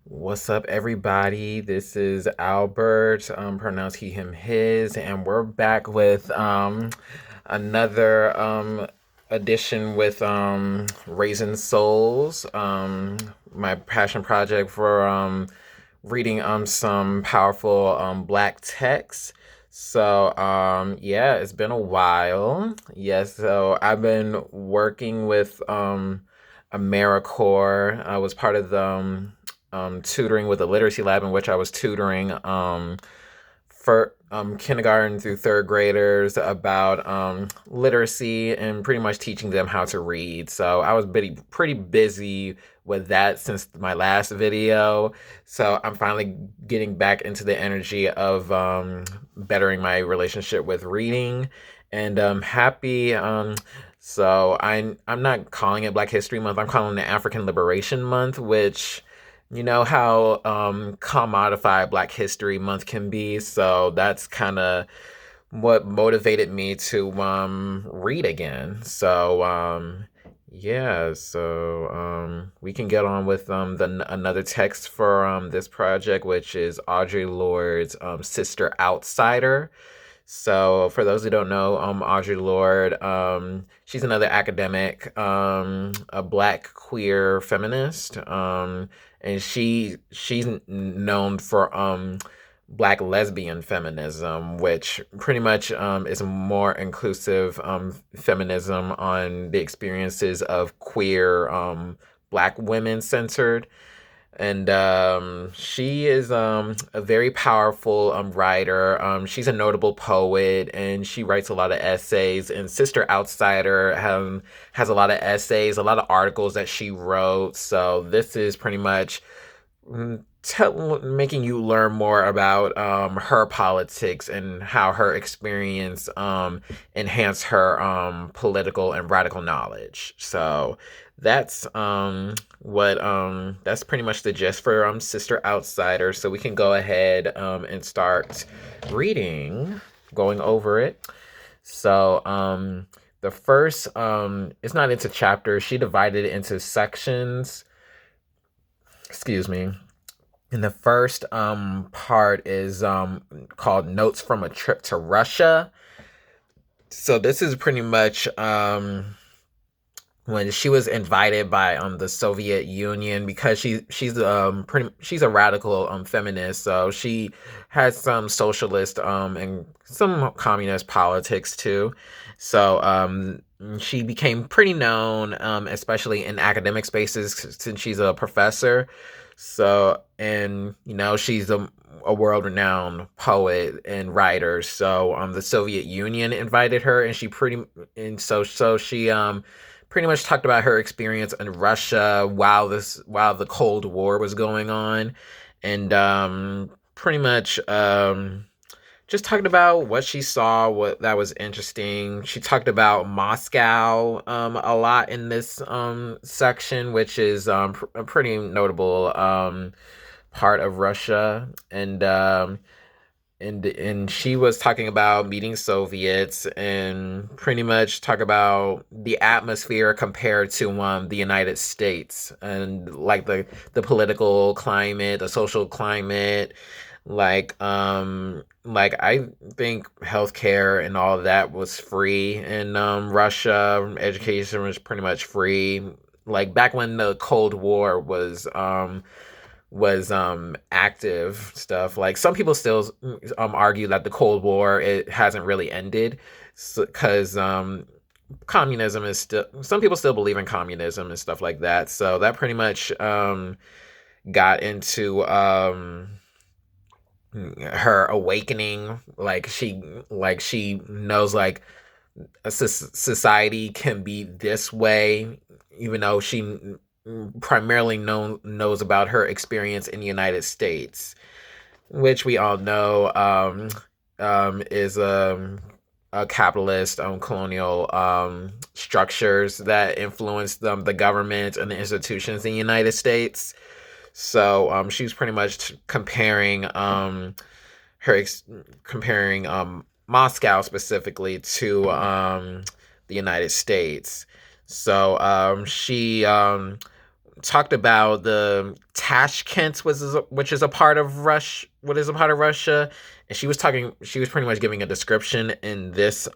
What's up, everybody? This is Albert, pronounced he, him, his, and we're back with another edition with Raising Souls, my passion project for reading some powerful Black texts. So yeah, it's been a while. Yes, so I've been working with AmeriCorps. I was part of the tutoring with a literacy lab in which I was tutoring for kindergarten through third graders about literacy and pretty much teaching them how to read. So I was pretty busy with that since my last video. So I'm finally getting back into the energy of bettering my relationship with reading, and I'm happy. So I'm not calling it Black History Month. I'm calling it African Liberation Month, which you know how commodified Black History Month can be. So that's kind of what motivated me to read again. So yeah, so we can get on with another text for this project, which is Audre Lorde's Sister Outsider. So, for those who don't know, Audre Lorde, she's another academic, a Black queer feminist, and she's known for Black lesbian feminism, which pretty much is a more inclusive feminism on the experiences of queer Black women centered. And she is a very powerful writer. She's a notable poet, and she writes a lot of essays. And Sister Outsider has a lot of essays, a lot of articles that she wrote. So this is pretty much making you learn more about her politics and how her experience enhanced her political and radical knowledge. So that's that's pretty much the gist for Sister Outsider. So we can go ahead and start reading, going over it. So the first it's not into chapters. She divided it into sections. Excuse me. And the first part is called Notes from a Trip to Russia. So this is pretty much when she was invited by the Soviet Union, because she's a radical feminist, so she has some socialist and some communist politics too. So she became pretty known, especially in academic spaces, since she's a professor. So, and she's a world-renowned poet and writer. So the Soviet Union invited her, and she pretty much talked about her experience in Russia while the Cold War was going on, and pretty much just talked about what she saw, what that was interesting. She talked about Moscow a lot in this section, which is a pretty notable part of Russia, and she was talking about meeting Soviets and pretty much talk about the atmosphere compared to the United States, and like the political climate, the social climate, like I think healthcare and all of that was free in Russia. Education was pretty much free. Like back when the Cold War was active stuff. Like some people still argue that the Cold War, it hasn't really ended, because communism is still, some people still believe in communism and stuff like that. So that pretty much got into her awakening. Like she knows like a society can be this way, even though she primarily knows about her experience in the United States, which we all know is a capitalist colonial structures that influence the government and the institutions in the United States. So she was pretty much comparing comparing Moscow specifically to the United States. So she talked about the Tashkent, which is a part of what is a part of Russia, and she was pretty much giving a description in this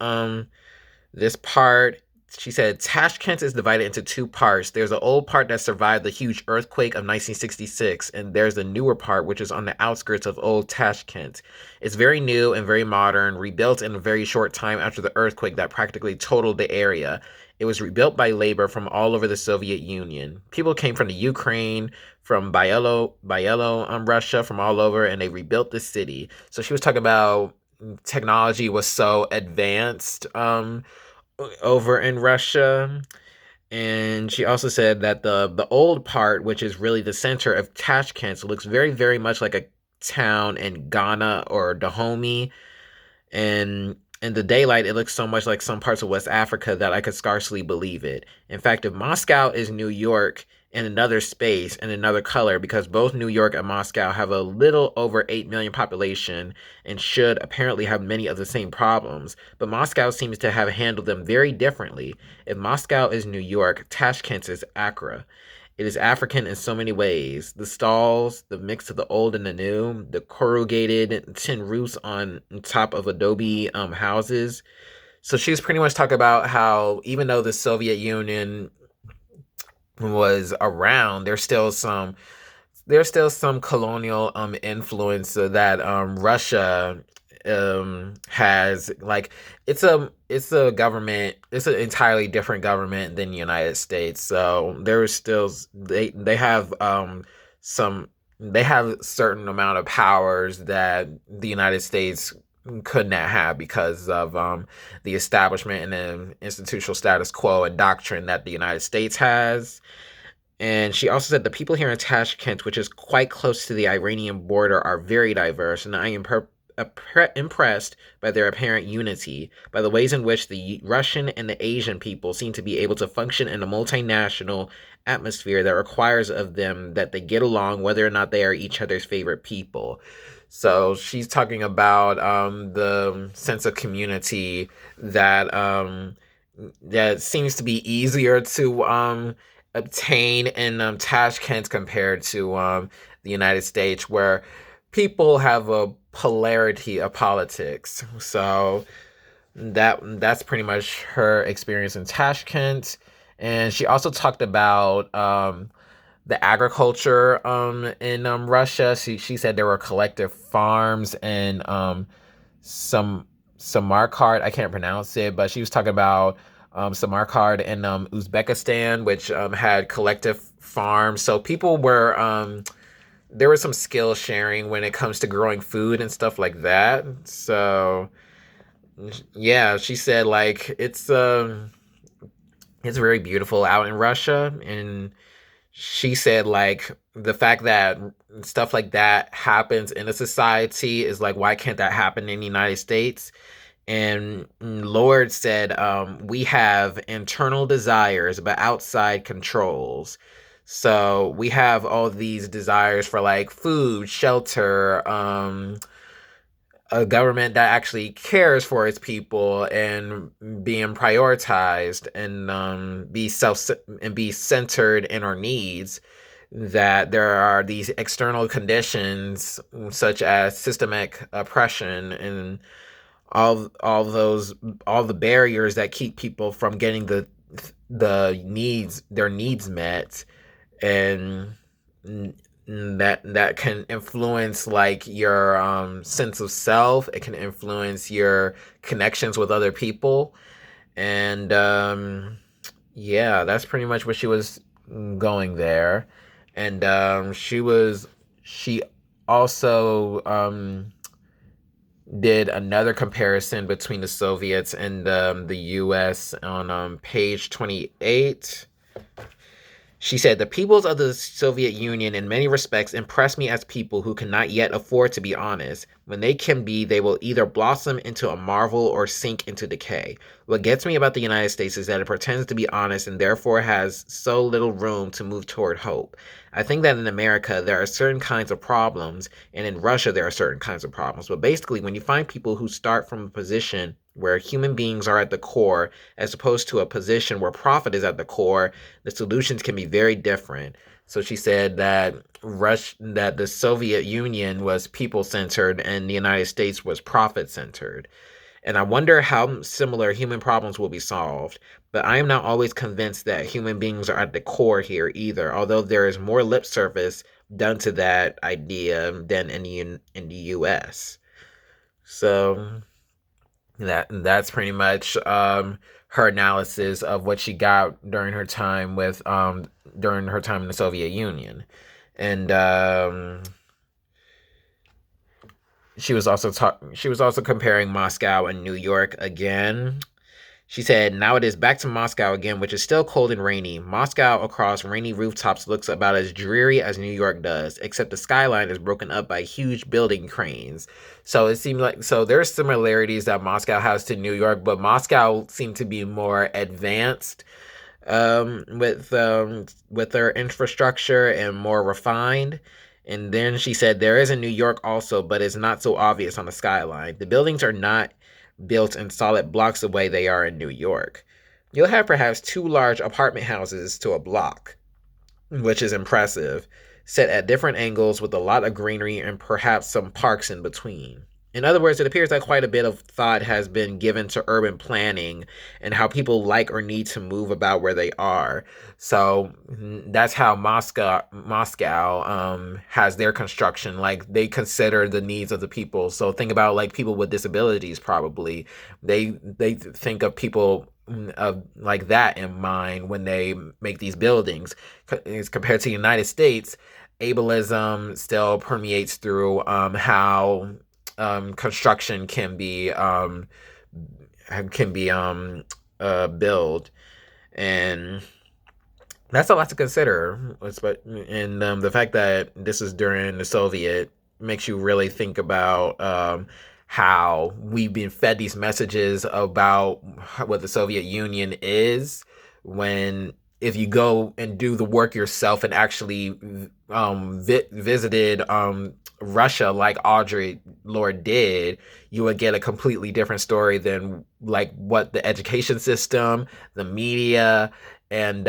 part. She said Tashkent is divided into two parts. There's an old part that survived the huge earthquake of 1966, and there's the newer part, which is on the outskirts of old Tashkent. It's very new and very modern, rebuilt in a very short time after the earthquake that practically totaled the area. It was rebuilt by labor from all over the Soviet Union. People came from the Ukraine, from Russia, from all over, and they rebuilt the city. So she was talking about technology was so advanced over in Russia. And she also said that the old part, which is really the center of Tashkent, looks very, very much like a town in Ghana or Dahomey. And in the daylight, it looks so much like some parts of West Africa that I could scarcely believe it. In fact, if Moscow is New York in another space and another color, because both New York and Moscow have a little over 8 million population and should apparently have many of the same problems, but Moscow seems to have handled them very differently. If Moscow is New York, Tashkent is Accra. It is African in so many ways. The stalls, the mix of the old and the new, the corrugated tin roofs on top of adobe houses. So she was pretty much talking about how even though the Soviet Union was around, there's still some colonial influence that Russia has. Like it's a government, it's an entirely different government than the United States. So there's still they have some they have certain amount of powers that the United States could not have because of the establishment and the institutional status quo and doctrine that the United States has. And she also said the people here in Tashkent, which is quite close to the Iranian border, are very diverse, and I am impressed by their apparent unity, by the ways in which the Russian and the Asian people seem to be able to function in a multinational atmosphere that requires of them that they get along whether or not they are each other's favorite people. So she's talking about the sense of community that seems to be easier to obtain in Tashkent compared to the United States, where people have a polarity of politics. So that's pretty much her experience in Tashkent. And she also talked about the agriculture in Russia. She said there were collective farms in some Samarkand. I can't pronounce it, but she was talking about Samarkand in Uzbekistan, which had collective farms. So people were there was some skill sharing when it comes to growing food and stuff like that. So yeah, she said like it's very beautiful out in Russia, and she said like the fact that stuff like that happens in a society is like, why can't that happen in the United States? And Lorde said, we have internal desires but outside controls. So we have all these desires for like food, shelter, a government that actually cares for its people and being prioritized and be centered in our needs. That there are these external conditions such as systemic oppression and all the barriers that keep people from getting their needs met, and that can influence like your sense of self. It can influence your connections with other people, and yeah, that's pretty much what she was going there. And she also did another comparison between the Soviets and the US on page 28. She said, the peoples of the Soviet Union in many respects impress me as people who cannot yet afford to be honest. When they can be, they will either blossom into a marvel or sink into decay. What gets me about the United States is that it pretends to be honest and therefore has so little room to move toward hope. I think that in America, there are certain kinds of problems, and in Russia, there are certain kinds of problems. But basically, when you find people who start from a position where human beings are at the core, as opposed to a position where profit is at the core, the solutions can be very different. So she said that that the Soviet Union was people-centered and the United States was profit-centered. And I wonder how similar human problems will be solved. But I am not always convinced that human beings are at the core here either, although there is more lip service done to that idea than in the US. So that's pretty much her analysis of what she got during her time in the Soviet Union. And she was also comparing Moscow and New York again. She said, now it is back to Moscow again, which is still cold and rainy. Moscow across rainy rooftops looks about as dreary as New York does, except the skyline is broken up by huge building cranes. So it seemed like, so there's similarities that Moscow has to New York, but Moscow seemed to be more advanced with their infrastructure and more refined. And then she said, there is in New York also, but it's not so obvious on the skyline. The buildings are not built in solid blocks the way they are in New York. You'll have perhaps 2 large apartment houses to a block, which is impressive, set at different angles with a lot of greenery and perhaps some parks in between. In other words, it appears that quite a bit of thought has been given to urban planning and how people like or need to move about where they are. So that's how Moscow has their construction. Like, they consider the needs of the people. So think about like people with disabilities. Probably they think of people like that in mind when they make these buildings. As compared to the United States, ableism still permeates through how construction can be built, and that's a lot to consider. And the fact that this is during the Soviet makes you really think about how we've been fed these messages about what the Soviet Union is, when if you go and do the work yourself and actually visited Russia like Audre Lorde did, you would get a completely different story than like what the education system, the media, and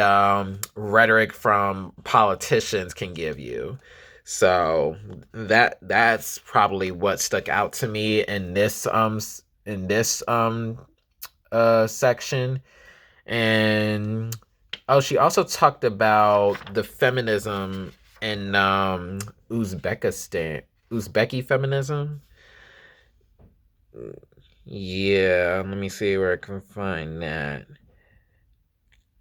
rhetoric from politicians can give you. So that's probably what stuck out to me in this section. And she also talked about the feminism in Uzbeki feminism. Yeah, let me see where I can find that.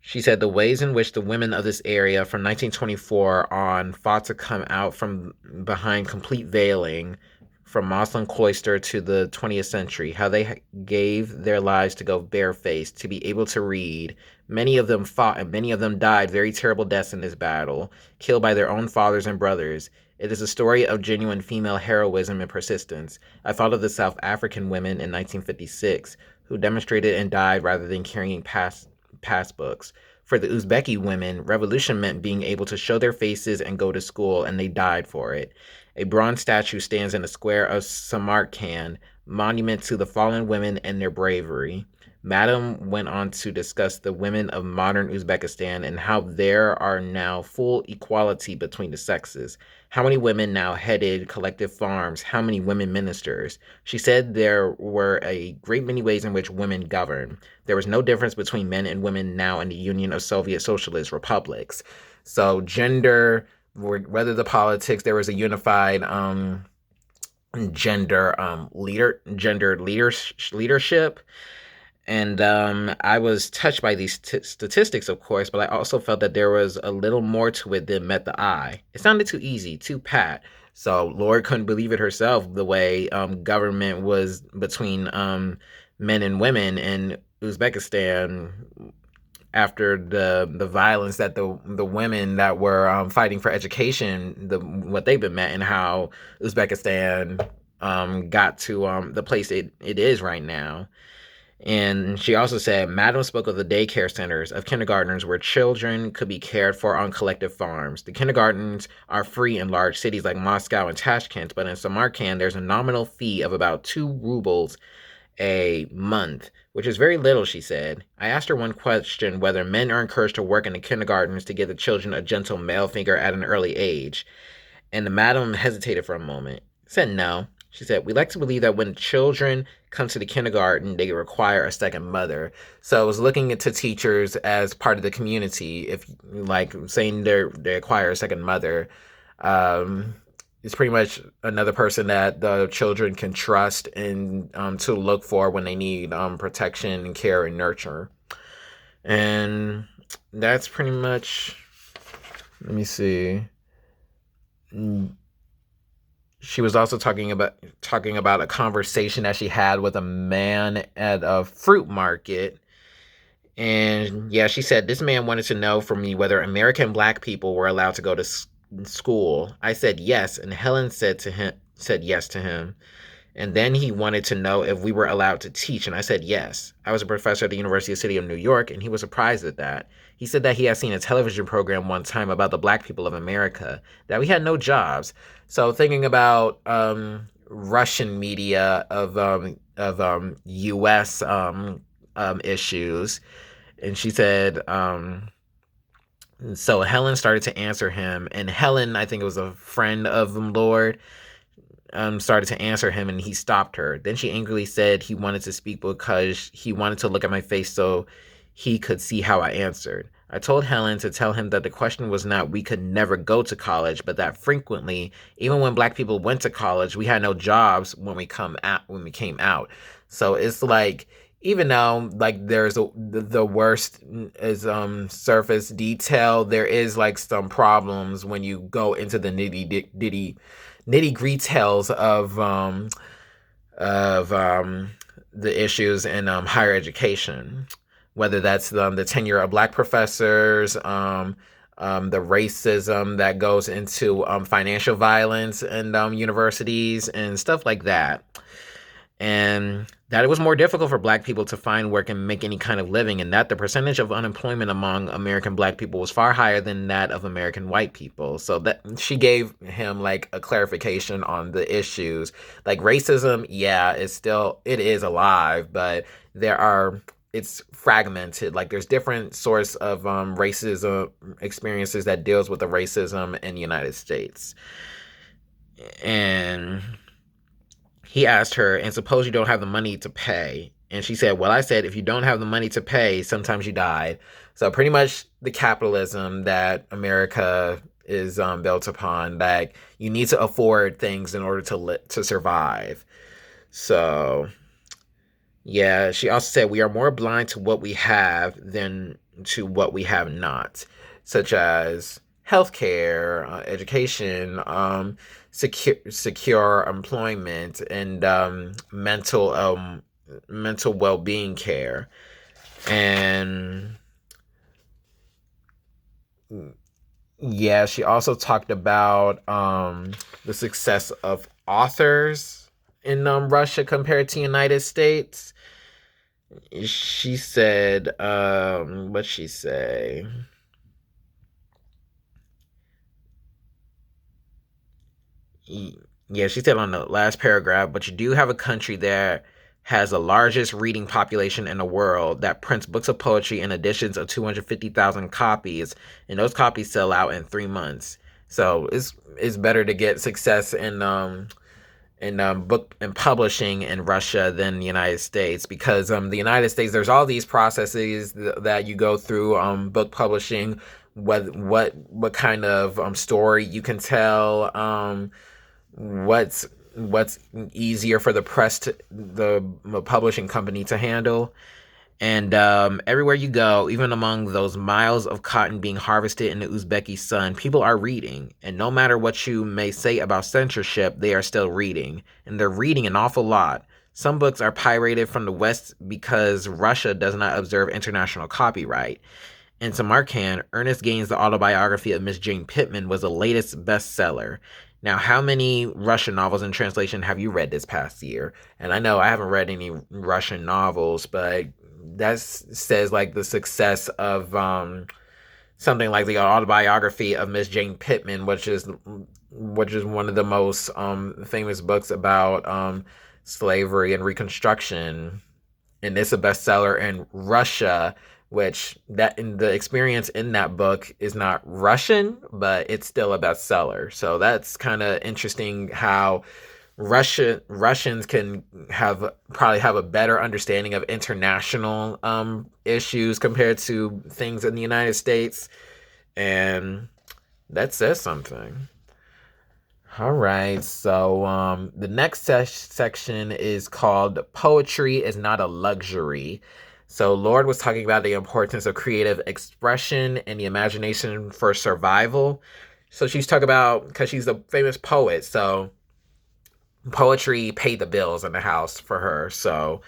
She said the ways in which the women of this area from 1924 on fought to come out from behind complete veiling, from Moslem cloister to the 20th century, how they gave their lives to go barefaced, to be able to read. Many of them fought and many of them died very terrible deaths in this battle, killed by their own fathers and brothers. It is a story of genuine female heroism and persistence. I thought of the South African women in 1956 who demonstrated and died rather than carrying passbooks. For the Uzbeki women, revolution meant being able to show their faces and go to school, and they died for it. A bronze statue stands in the square of Samarkand, monument to the fallen women and their bravery. Madam went on to discuss the women of modern Uzbekistan and how there are now full equality between the sexes. How many women now headed collective farms? How many women ministers? She said there were a great many ways in which women govern. There was no difference between men and women now in the Union of Soviet Socialist Republics. So gender, whether the politics, there was a unified leadership. And I was touched by these statistics, of course, but I also felt that there was a little more to it than met the eye. It sounded too easy, too pat. So Lorde couldn't believe it herself, the way government was between men and women in Uzbekistan after the violence that the women that were fighting for education, what they've been met, and how Uzbekistan got to the place it is right now. And she also said, Madam spoke of the daycare centers of kindergartners where children could be cared for on collective farms. The kindergartens are free in large cities like Moscow and Tashkent, but in Samarkand, there's a nominal fee of about 2 rubles a month, which is very little, she said. I asked her one question whether men are encouraged to work in the kindergartens to give the children a gentle male figure at an early age. And the madam hesitated for a moment, said no. She said, we like to believe that when children come to the kindergarten, they require a second mother. So I was looking into teachers as part of the community. If, like, saying they acquire a second mother, um, it's pretty much another person that the children can trust and to look for when they need protection and care and nurture. And that's pretty much, let me see. She was also talking about a conversation that she had with a man at a fruit market. And yeah, she said this man wanted to know from me whether American black people were allowed to go to school. I said yes, and Helen said yes to him. And then he wanted to know if we were allowed to teach, and I said yes. I was a professor at the University of the City of New York, and he was surprised at that. He said that he had seen a television program one time about the black people of America, that we had no jobs. So thinking about Russian media of U.S. Issues, and she said, so Helen started to answer him, and Helen, I think it was a friend of Lorde, started to answer him, and he stopped her. Then she angrily said he wanted to speak because he wanted to look at my face so he could see how I answered. I told Helen to tell him that the question was not we could never go to college, but that frequently, even when black people went to college, we had no jobs when we came out. So it's like, even though like there's the worst is surface detail, there is like some problems when you go into the nitty gritty details of the issues in higher education, whether that's the tenure of black professors, the racism that goes into financial violence in universities and stuff like that. And that it was more difficult for black people to find work and make any kind of living, and that the percentage of unemployment among American black people was far higher than that of American white people. So that she gave him like a clarification on the issues. Like racism, yeah, it is alive, but it's fragmented. Like there's different sorts of racism experiences that deals with the racism in the United States. And he asked her, and suppose you don't have the money to pay. And she said, well, I said, if you don't have the money to pay, sometimes you die. So pretty much the capitalism that America is built upon, that you need to afford things in order to survive. So yeah, she also said we are more blind to what we have than to what we have not, such as healthcare, education, secure employment, and mental well-being care. And yeah, she also talked about the success of authors in Russia compared to United States. She said, what'd she say? Yeah, she said on the last paragraph, but you do have a country that has the largest reading population in the world that prints books of poetry in editions of 250,000 copies, and those copies sell out in 3 months. So it's better to get success in book and publishing in Russia than the United States, because the United States, there's all these processes that you go through book publishing, what kind of story you can tell, what's easier for the press the publishing company to handle. And everywhere you go, even among those miles of cotton being harvested in the Uzbeki sun, people are reading. And no matter what you may say about censorship, they are still reading. And they're reading an awful lot. Some books are pirated from the West because Russia does not observe international copyright. In Samarkand, Ernest Gaines' The Autobiography of Miss Jane Pittman was the latest bestseller. Now, how many Russian novels in translation have you read this past year? And I know I haven't read any Russian novels, but that says like the success of something like the Autobiography of Miss Jane Pittman, which is one of the most famous books about slavery and Reconstruction. And it's a bestseller in Russia, which that in the experience in that book is not Russian, but it's still a bestseller. So that's kind of interesting how Russians can probably have a better understanding of international issues compared to things in the United States, and that says something. All right, so the next section is called Poetry is Not a Luxury. So Lorde was talking about the importance of creative expression and the imagination for survival. So she's talking about, because she's a famous poet, so poetry paid the bills in the house for her. So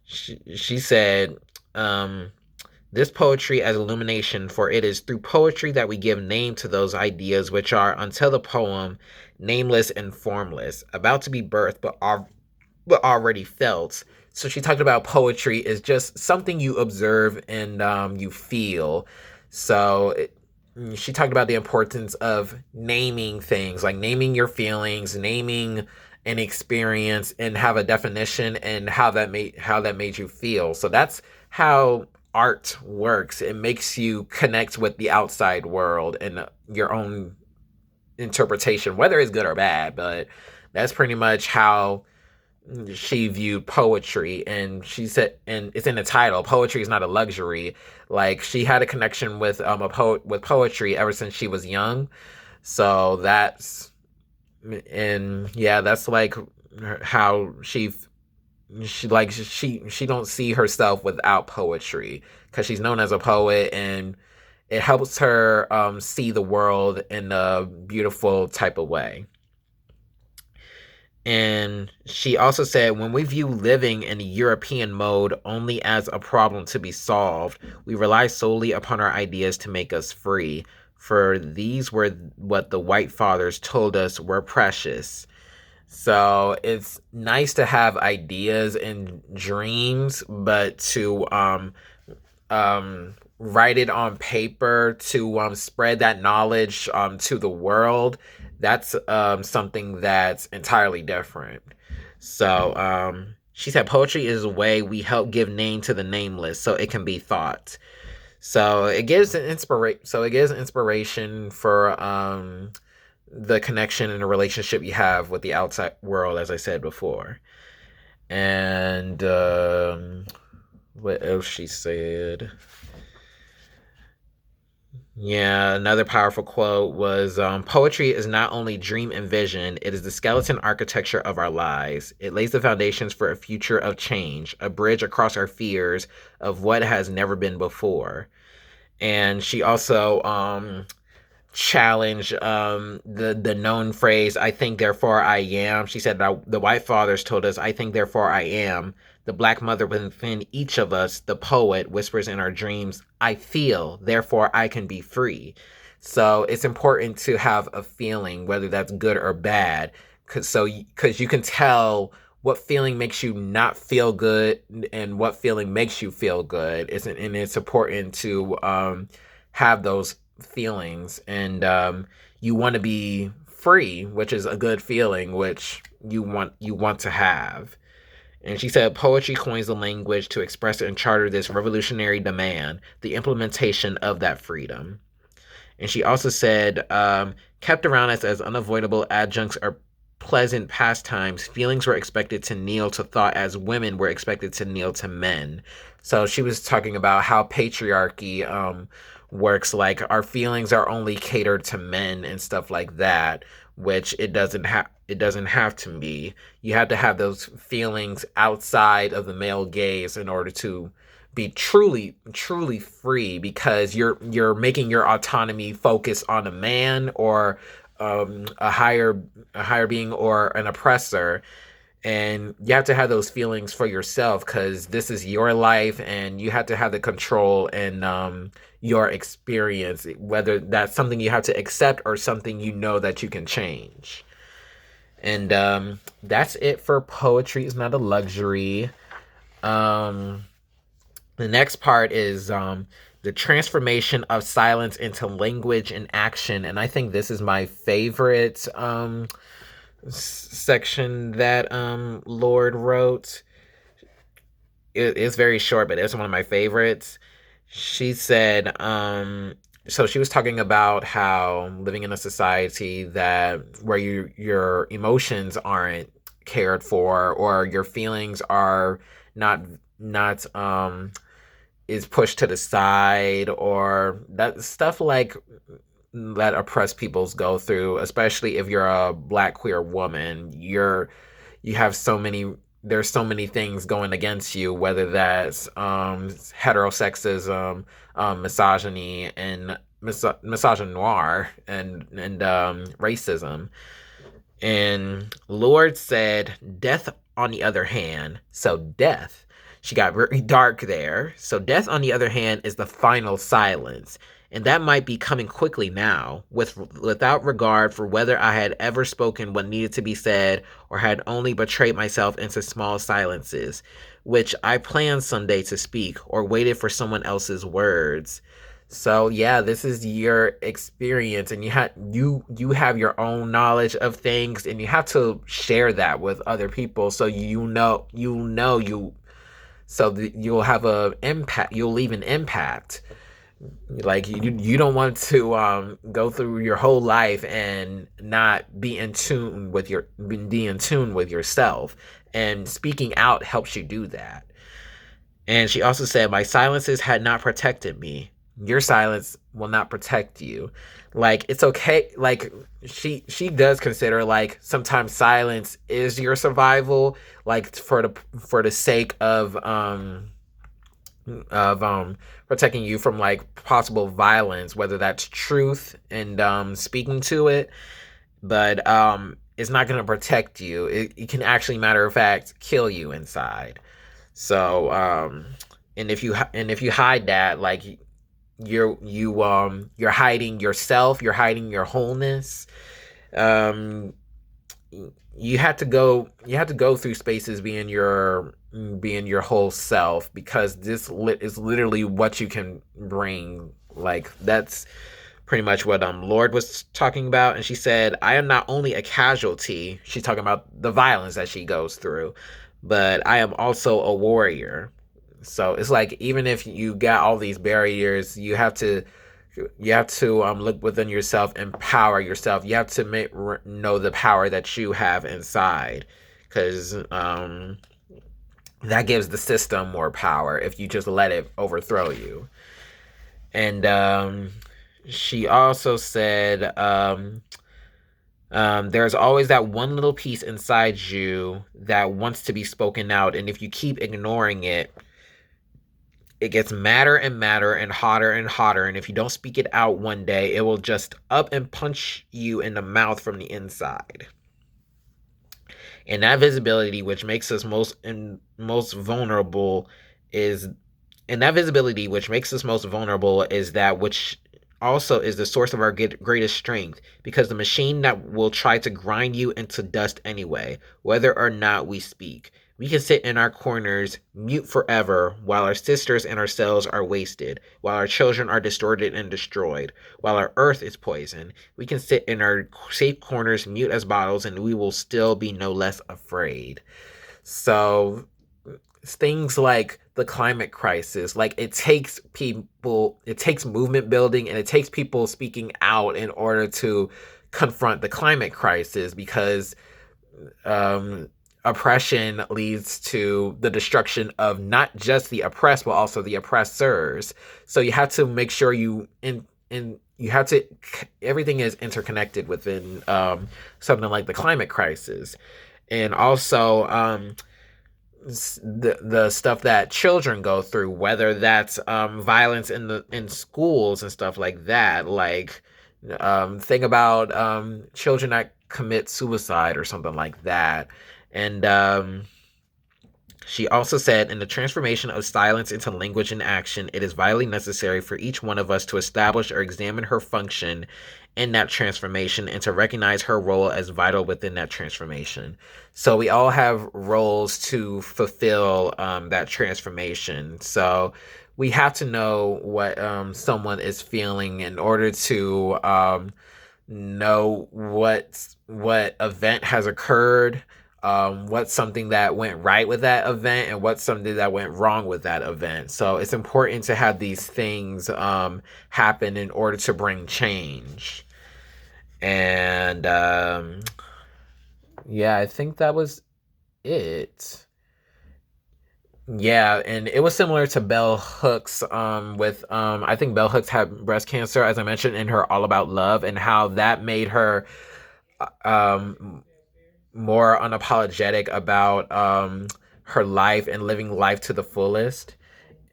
she said, this poetry as illumination, for it is through poetry that we give name to those ideas which are, until the poem, nameless and formless, about to be birthed, but already felt. So she talked about poetry is just something you observe and you feel. So she talked about the importance of naming things, like naming your feelings, naming an experience, and have a definition and how that made you feel. So that's how art works. It makes you connect with the outside world and your own interpretation, whether it's good or bad. But that's pretty much how she viewed poetry. And she said, and it's in the title, poetry is not a luxury. Like, she had a connection with poetry ever since she was young. So that's like how she don't see herself without poetry, because she's known as a poet, and it helps her see the world in a beautiful type of way. And she also said, when we view living in a European mode only as a problem to be solved, we rely solely upon our ideas to make us free. For these were what the white fathers told us were precious. So it's nice to have ideas and dreams, but to write it on paper, to spread that knowledge to the world, that's something that's entirely different. So she said poetry is a way we help give name to the nameless so it can be thought. So it gives inspiration for the connection and the relationship you have with the outside world, as I said before. And what else she said? Yeah, another powerful quote was, poetry is not only dream and vision, it is the skeleton architecture of our lives. It lays the foundations for a future of change, a bridge across our fears of what has never been before. And she also challenge the known phrase, I think therefore I am. She said that the white fathers told us, I think therefore I am. The black mother within each of us, the poet, whispers in our dreams, I feel, therefore I can be free. So it's important to have a feeling, whether that's good or bad, because you can tell what feeling makes you not feel good and what feeling makes you feel good. And it's important to have those feelings, and you want to be free, which is a good feeling, which you want to have. And she said poetry coins the language to express and charter this revolutionary demand, the implementation of that freedom. And she also said, kept around us as unavoidable adjuncts or pleasant pastimes, feelings were expected to kneel to thought as women were expected to kneel to men. So she was talking about how patriarchy works, like our feelings are only catered to men and stuff like that, which it doesn't have to be. You have to have those feelings outside of the male gaze in order to be truly free, because you're making your autonomy focus on a man or a higher being or an oppressor. And you have to have those feelings for yourself, because this is your life, and you have to have the control and your experience, whether that's something you have to accept or something you know that you can change. And that's it for poetry is not a luxury. The next part is the transformation of silence into language and action. And I think this is my favorite section that Lorde wrote. It's very short, but it's one of my favorites. She said, so she was talking about how living in a society that where your emotions aren't cared for, or your feelings are not not is pushed to the side, or that stuff like that oppressed peoples go through, especially if you're a black queer woman. You have so many there's so many things going against you, whether that's heterosexism, misogyny, and misogynoir, and racism. And Lorde said, death on the other hand, so death, she got very dark there. So death on the other hand is the final silence. And that might be coming quickly now, without regard for whether I had ever spoken what needed to be said or had only betrayed myself into small silences, which I planned someday to speak or waited for someone else's words. So yeah, this is your experience, and you have your own knowledge of things, and you have to share that with other people, so you'll have a impact. You'll leave an impact. Like you don't want to go through your whole life and not be in tune with yourself. And speaking out helps you do that. And she also said, my silences had not protected me. Your silence will not protect you. Like, it's okay. Like, she does consider, like, sometimes silence is your survival, like, for the sake of protecting you from, like, possible violence, whether that's truth and speaking to it. But it's not going to protect you. It can actually, matter of fact, kill you inside. So and if you hide that, like, you're hiding yourself, you're hiding your wholeness. um you have to go through spaces being your whole self, because is literally what you can bring. Like, that's pretty much what Lorde was talking about. And she said, I am not only a casualty, she's talking about the violence that she goes through, but I am also a warrior. So it's like, even if you got all these barriers, you have to look within yourself, empower yourself. You have to know the power that you have inside, because that gives the system more power if you just let it overthrow you. And she also said, there's always that one little piece inside you that wants to be spoken out, and if you keep ignoring it, it gets madder and madder and hotter and hotter. And if you don't speak it out one day, it will just up and punch you in the mouth from the inside. And that visibility, which makes us most vulnerable, is and that visibility, which makes us most vulnerable, is that which also is the source of our greatest strength, because the machine that will try to grind you into dust anyway, whether or not we speak. We can sit in our corners, mute forever, while our sisters and ourselves are wasted, while our children are distorted and destroyed, while our earth is poisoned. We can sit in our safe corners, mute as bottles, and we will still be no less afraid. So things like the climate crisis, like, it takes movement building, and it takes people speaking out in order to confront the climate crisis, because oppression leads to the destruction of not just the oppressed, but also the oppressors. So you have to make sure you have to everything is interconnected within something like the climate crisis. And also the stuff that children go through, whether that's violence in schools and stuff like that. Like, think about children that commit suicide or something like that. And she also said, in the transformation of silence into language and action, it is vitally necessary for each one of us to establish or examine her function in that transformation, and to recognize her role as vital within that transformation. So we all have roles to fulfill that transformation. So we have to know what someone is feeling in order to know what event has occurred, what's something that went right with that event, and what's something that went wrong with that event. So it's important to have these things happen in order to bring change. And yeah, I think that was it. Yeah, and it was similar to Bell Hooks with I think Bell Hooks had breast cancer, as I mentioned in her All About Love, and how that made her um more unapologetic about her life and living life to the fullest.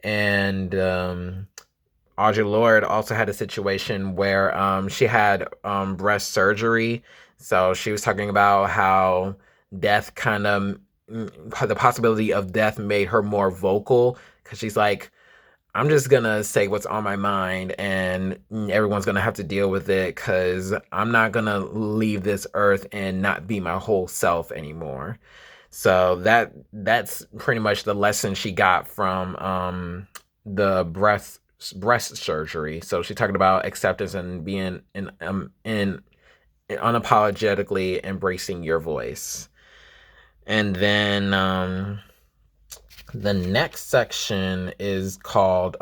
And Audre Lorde also had a situation where she had breast surgery. So she was talking about how death kind of, the possibility of death made her more vocal, because she's like, I'm just gonna say what's on my mind, and everyone's gonna have to deal with it, because I'm not gonna leave this earth and not be my whole self anymore. So that's pretty much the lesson she got from the breast surgery. So she talked about acceptance and being in unapologetically embracing your voice. And then the next section is called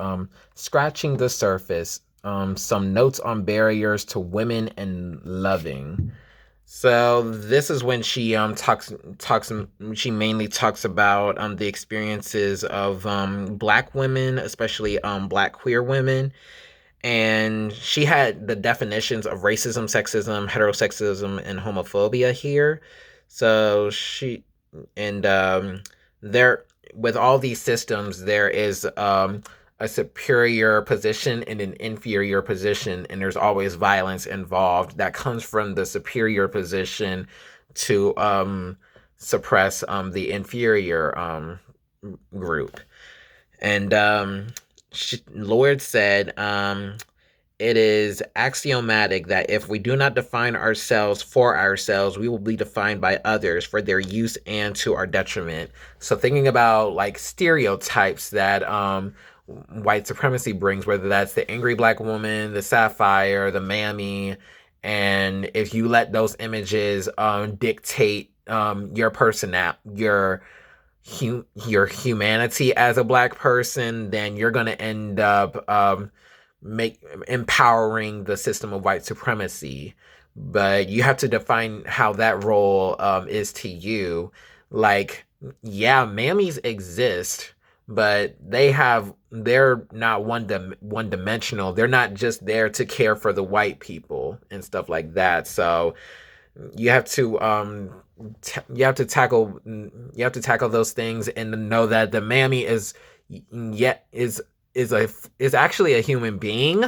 Scratching the Surface, some notes on barriers to women and loving. So this is when she talks she mainly talks about the experiences of black women, especially black queer women. And she had the definitions of racism, sexism, heterosexism, and homophobia here. So she, and there, with all these systems, there is a superior position and an inferior position, and there's always violence involved that comes from the superior position to suppress the inferior group. And Lorde said, it is axiomatic that if we do not define ourselves for ourselves, we will be defined by others for their use and to our detriment. So thinking about like stereotypes that white supremacy brings, whether that's the angry black woman, the sapphire, the mammy, and if you let those images dictate your your humanity as a black person, then you're going to end up make empowering the system of white supremacy. But you have to define how that role is to you. Like, yeah, mammies exist, but they're not one dimensional. They're not just there to care for the white people and stuff like that. So you have to you have to tackle those things and know that the mammy yet is actually a human being.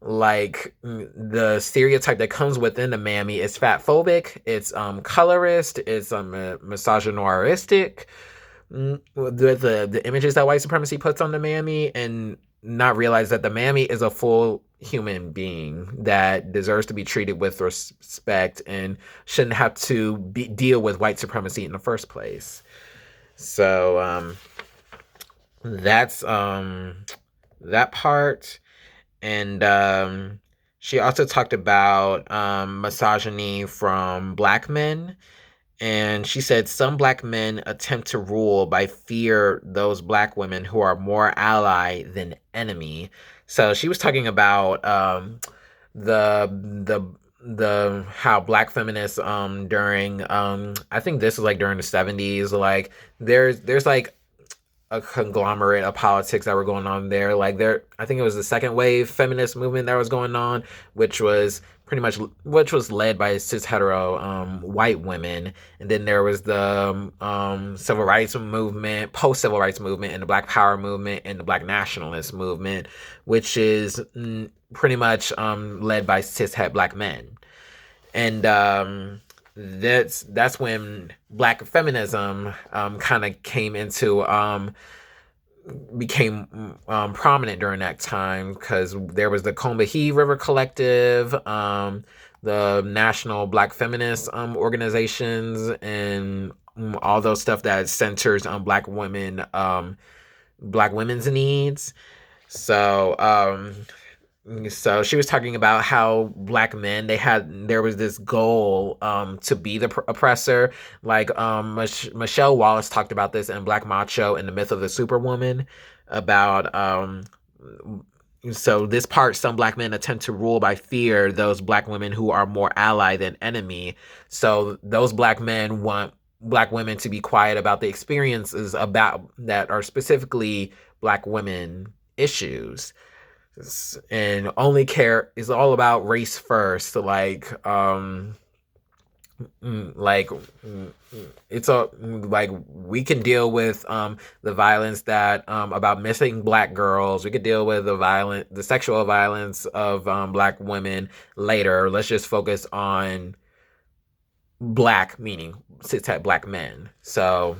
Like, the stereotype that comes within the mammy is fat phobic, it's colorist, it's misogynoiristic, the images that white supremacy puts on the mammy, and not realize that the mammy is a full human being that deserves to be treated with respect and shouldn't have to deal with white supremacy in the first place. So that's that part. And she also talked about misogyny from black men. And she said some black men attempt to rule by fear those black women who are more ally than enemy. So she was talking about the the the how black feminists during I think this is like during the 70s, like there's like a conglomerate of politics that were going on there. Like, I think it was the second wave feminist movement that was going on, which was which was led by cis hetero white women. And then there was the civil rights movement, post civil rights movement, and the Black Power movement, and the Black nationalist movement, which is pretty much led by cis het black men. And that's when black feminism kind of became prominent during that time, because there was the Combahee River Collective, the National Black Feminist organizations, and all those stuff that centers on black women's needs. So so she was talking about how black men, there was this goal to be the oppressor. Like Michelle Wallace talked about this in Black Macho and the Myth of the Superwoman, about so this part, some black men attempt to rule by fear those black women who are more ally than enemy. So those black men want black women to be quiet about the experiences about that are specifically black women issues, and only care is all about race first. It's a like we can deal with the violence that about missing black girls. We could deal with the sexual violence of black women later. Let's just focus on black, meaning cis-het black men. So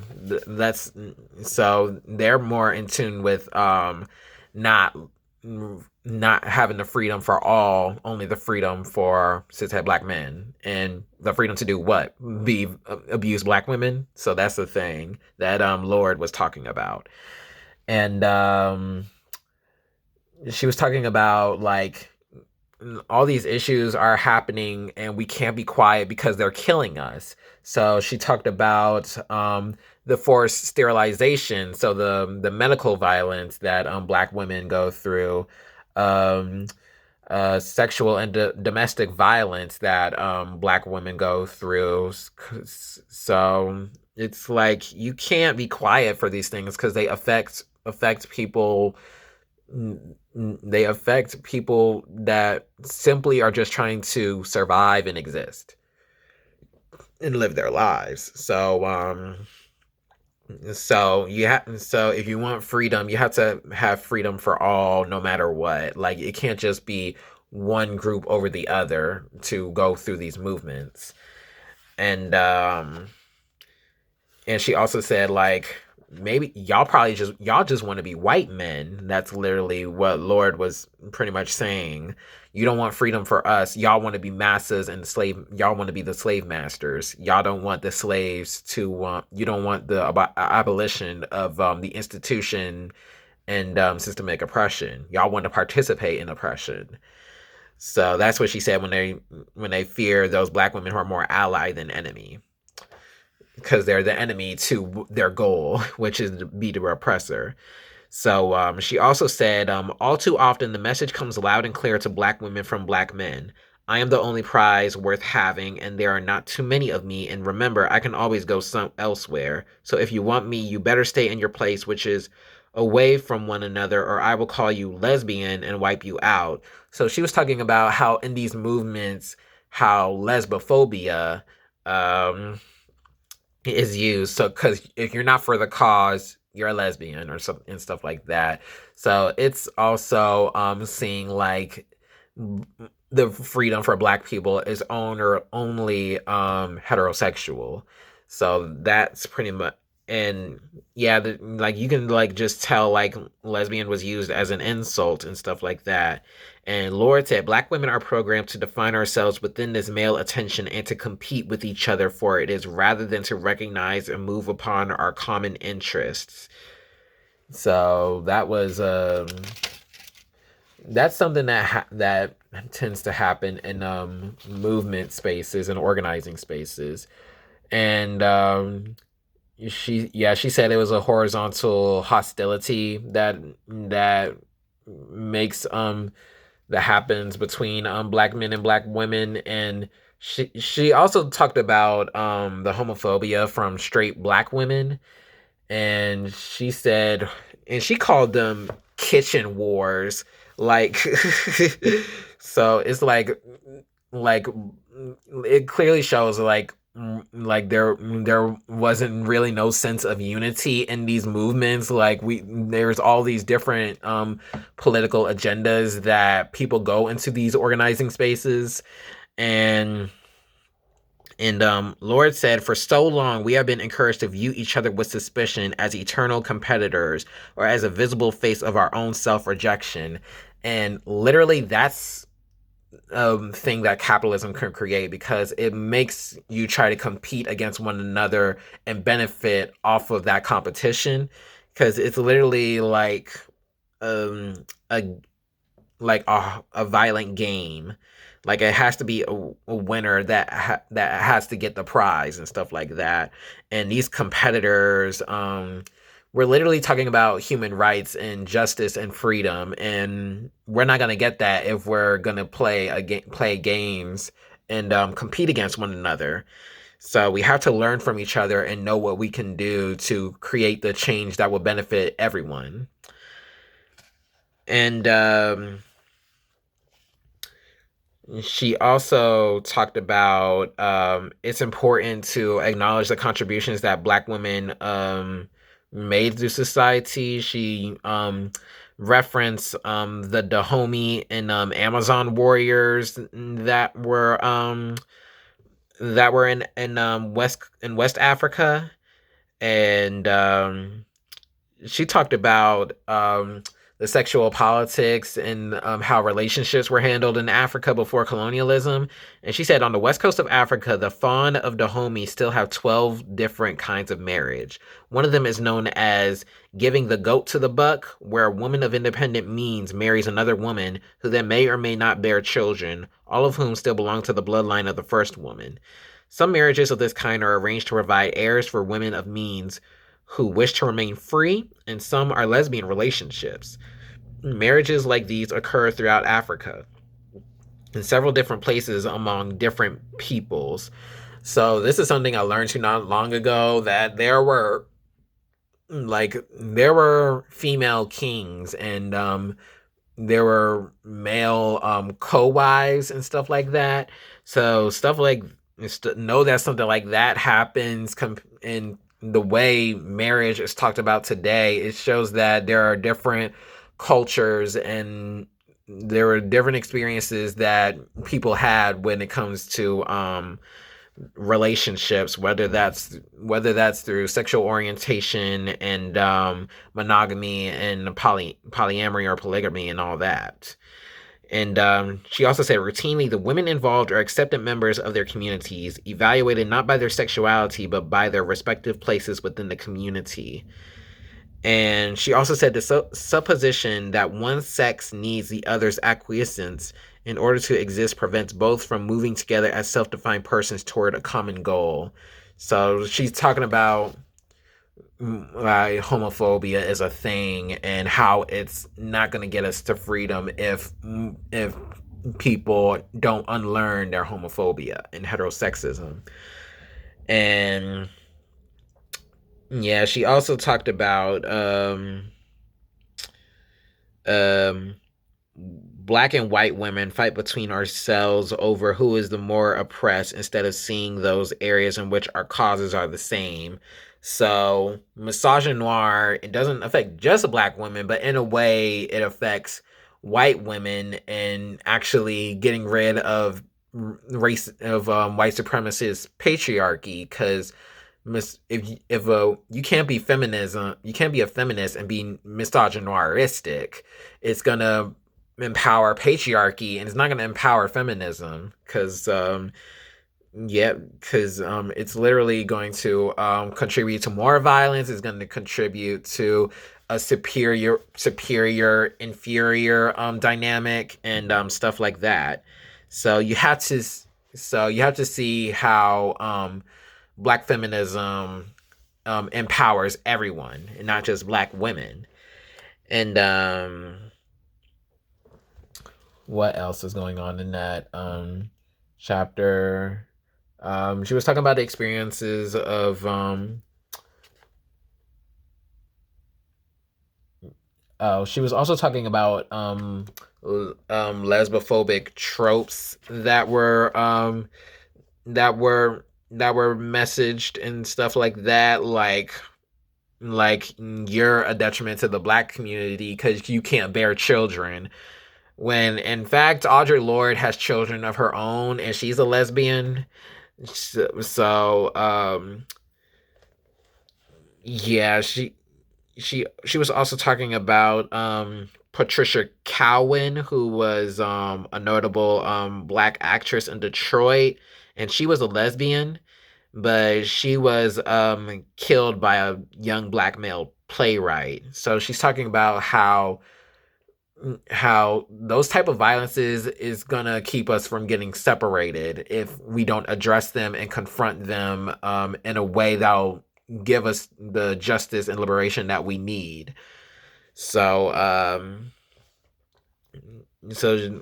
that's so they're more in tune with not not having the freedom for all, only the freedom for cis-het black men, and the freedom to do what? Be abuse black women. So that's the thing that Lorde was talking about. And she was talking about like all these issues are happening and we can't be quiet because they're killing us. So she talked about the forced sterilization, so the medical violence that black women go through, um, sexual and domestic violence that black women go through. So it's like you can't be quiet for these things because they affect people. They affect people that simply are just trying to survive and exist and live their lives. So if you want freedom, you have to have freedom for all, no matter what. Like it can't just be one group over the other to go through these movements. And and she also said like maybe y'all just want to be white men. That's literally what Lorde was pretty much saying. You don't want freedom for us. Y'all want to be masters and y'all want to be the slave masters. Y'all don't want the slaves to you don't want the abolition of the institution and systemic oppression. Y'all want to participate in oppression. So that's what she said when they fear those black women who are more ally than enemy, because they're the enemy to their goal, which is to be the oppressor. So she also said, all too often the message comes loud and clear to black women from black men. I am the only prize worth having, and there are not too many of me. And remember, I can always go elsewhere. So if you want me, you better stay in your place, which is away from one another, or I will call you lesbian and wipe you out. So she was talking about how in these movements, how lesbophobia is used. So because if you're not for the cause, you're a lesbian or something and stuff like that. So it's also seeing like the freedom for black people is only heterosexual. So that's pretty much. And yeah, like you can like just tell like lesbian was used as an insult and stuff like that. And Lorde said, black women are programmed to define ourselves within this male attention and to compete with each other for it is rather than to recognize and move upon our common interests. So that's something that tends to happen in movement spaces and organizing spaces. And she said it was a horizontal hostility that makes that happens between black men and black women. And she also talked about the homophobia from straight black women, and she said, and she called them kitchen wars, like so it's like it clearly shows like there wasn't really no sense of unity in these movements. Like there's all these different political agendas that people go into these organizing spaces. And Lorde said, for so long, we have been encouraged to view each other with suspicion as eternal competitors or as a visible face of our own self-rejection. And literally, that's a thing that capitalism can create, because it makes you try to compete against one another and benefit off of that competition. Because it's literally like a like a violent game. Like it has to be a winner that has to get the prize and stuff like that. And these competitors, we're literally talking about human rights and justice and freedom, and we're not gonna get that if we're gonna play games and compete against one another. So we have to learn from each other and know what we can do to create the change that will benefit everyone. And she also talked about it's important to acknowledge the contributions that Black women made to society. She referenced the Dahomey and Amazon warriors that were in West Africa, and she talked about the sexual politics and how relationships were handled in Africa before colonialism. And she said on the west coast of Africa, the fawn of Dahomey still have 12 different kinds of marriage. One of them is known as giving the goat to the buck, where a woman of independent means marries another woman who then may or may not bear children, all of whom still belong to the bloodline of the first woman. Some marriages of this kind are arranged to provide heirs for women of means who wish to remain free, and some are lesbian relationships. Marriages like these occur throughout Africa in several different places among different peoples. So this is something I learned to not long ago, that there were female kings, and there were male co-wives and stuff like that. So stuff like know that something like that happens in the way marriage is talked about today. It shows that there are different cultures and there were different experiences that people had when it comes to relationships, whether that's through sexual orientation and monogamy and polyamory or polygamy and all that. And she also said routinely the women involved are accepted members of their communities, evaluated not by their sexuality but by their respective places within the community. And she also said the supposition that one sex needs the other's acquiescence in order to exist prevents both from moving together as self-defined persons toward a common goal. So she's talking about homophobia is a thing and how it's not going to get us to freedom if people don't unlearn their homophobia and heterosexism. And yeah, she also talked about um Black and white women fight between ourselves over who is the more oppressed instead of seeing those areas in which our causes are the same. So misogynoir, it doesn't affect just Black women, but in a way it affects white women and actually getting rid of race of white supremacist patriarchy. Because if you can't be feminism, you can't be a feminist and be misogynoiristic. It's gonna empower patriarchy and it's not gonna empower feminism, because it's literally going to contribute to more violence. It's going to contribute to a superior inferior dynamic and stuff like that. So you have to see how Black feminism empowers everyone and not just Black women. And what else is going on in that chapter? She was talking about the experiences of she was also talking about lesbophobic tropes that were messaged and stuff like that, like you're a detriment to the Black community because you can't bear children, when in fact Audre Lorde has children of her own and she's a lesbian. So yeah, she was also talking about Patricia Cowan, who was a notable Black actress in Detroit, and she was a lesbian, but she was killed by a young Black male playwright. So she's talking about how how those type of violences is gonna keep us from getting separated if we don't address them and confront them in a way that'll give us the justice and liberation that we need. So